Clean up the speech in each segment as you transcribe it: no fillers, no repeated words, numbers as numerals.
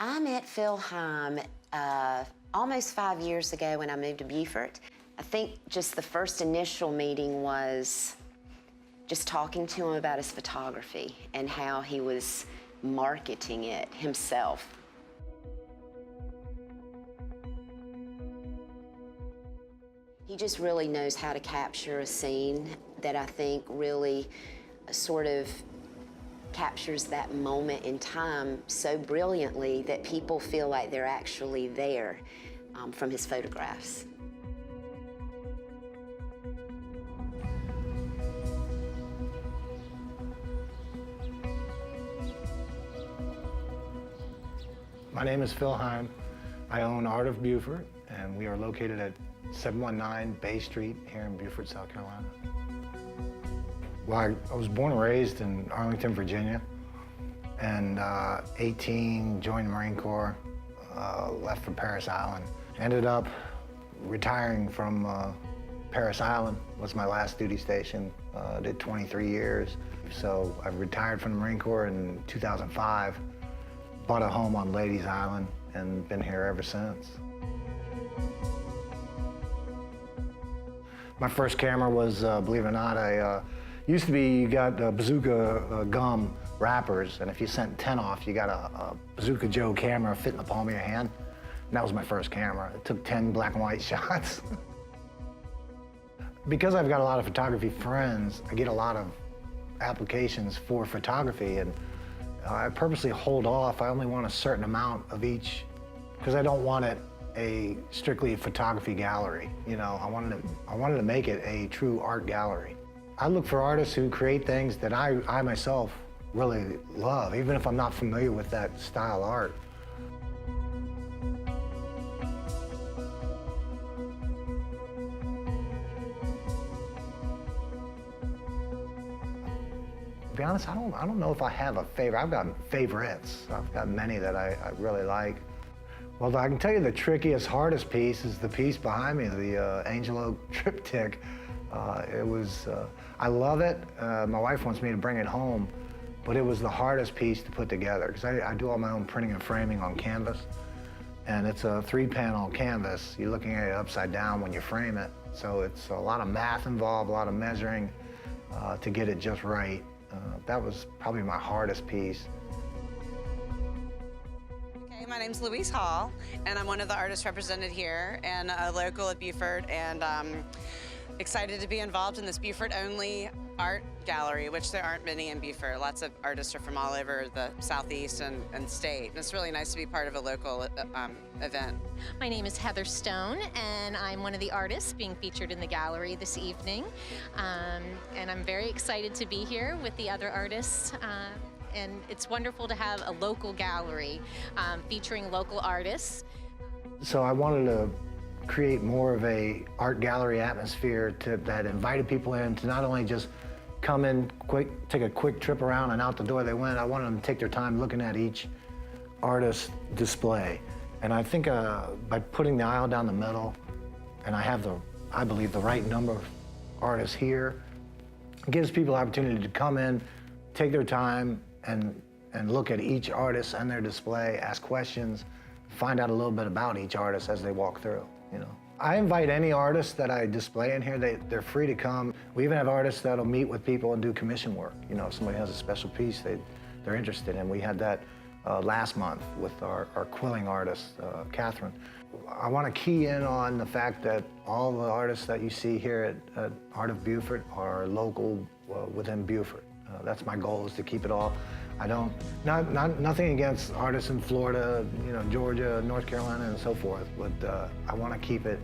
I met Phil Heim almost 5 years ago when I moved to Beaufort. I think just the first initial meeting was just talking to him about his photography and how he was marketing it himself. He just really knows how to capture a scene that I think really sort of captures that moment in time so brilliantly that people feel like they're actually there from his photographs. My name is Phil Heim. I own Art of Beaufort, and we are located at 719 Bay Street here in Beaufort, South Carolina. Well, I was born and raised in Arlington, Virginia, and 18, joined the Marine Corps, left for Parris Island. Ended up retiring from Parris Island, was my last duty station, did 23 years. So I retired from the Marine Corps in 2005, bought a home on Ladies Island, and been here ever since. My first camera was, believe it or not, used to be you got bazooka gum wrappers, and if you sent 10 off, you got a Bazooka Joe camera fit in the palm of your hand. And that was my first camera. It took 10 black and white shots. Because I've got a lot of photography friends, I get a lot of applications for photography, and I purposely hold off. I only want a certain amount of each, because I don't want it a strictly photography gallery. You know, I wanted to make it a true art gallery. I look for artists who create things that I myself really love, even if I'm not familiar with that style art. To be honest, I don't know if I have a favorite. I've got favorites. I've got many that I really like. Well, I can tell you the trickiest, hardest piece is the piece behind me, the Angel Oak triptych. I love it. My wife wants me to bring it home, but it was the hardest piece to put together because I do all my own printing and framing on canvas, and it's a 3-panel canvas. You're looking at it upside down when you frame it, so it's a lot of math involved, a lot of measuring to get it just right. That was probably my hardest piece. My name's Louise Hall, and I'm one of the artists represented here and a local at Beaufort, and excited to be involved in this Beaufort-only art gallery, which there aren't many in Beaufort. Lots of artists are from all over the Southeast and state. And it's really nice to be part of a local event. My name is Heather Stone, and I'm one of the artists being featured in the gallery this evening. And I'm very excited to be here with the other artists. And it's wonderful to have a local gallery featuring local artists. So I wanted to create more of a art gallery atmosphere that invited people in to not only just come in take a quick trip around and out the door they went. I wanted them to take their time looking at each artist's display. And I think by putting the aisle down the middle, and I believe the right number of artists here, it gives people the opportunity to come in, take their time, and look at each artist and their display, ask questions, find out a little bit about each artist as they walk through, you know. I invite any artist that I display in here, they're free to come. We even have artists that'll meet with people and do commission work. You know, if somebody has a special piece they're interested in. We had that last month with our quilling artist, Catherine. I want to key in on the fact that all the artists that you see here at Art of Beaufort are local within Beaufort. That's my goal, is to keep it all. Nothing against artists in Florida, you know, Georgia, North Carolina, and so forth, but I want to keep it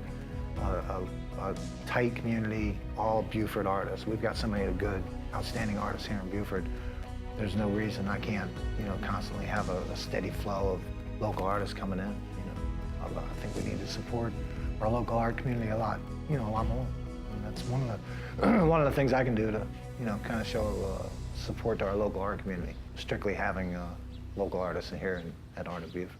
a tight community, all Beaufort artists. We've got so many good, outstanding artists here in Beaufort. There's no reason I can't, you know, constantly have a steady flow of local artists coming in. You know, I think we need to support our local art community a lot more. And that's one of the things I can do to, you know, kind of show support to our local art community. Strictly having local artists here at Art of Beaufort.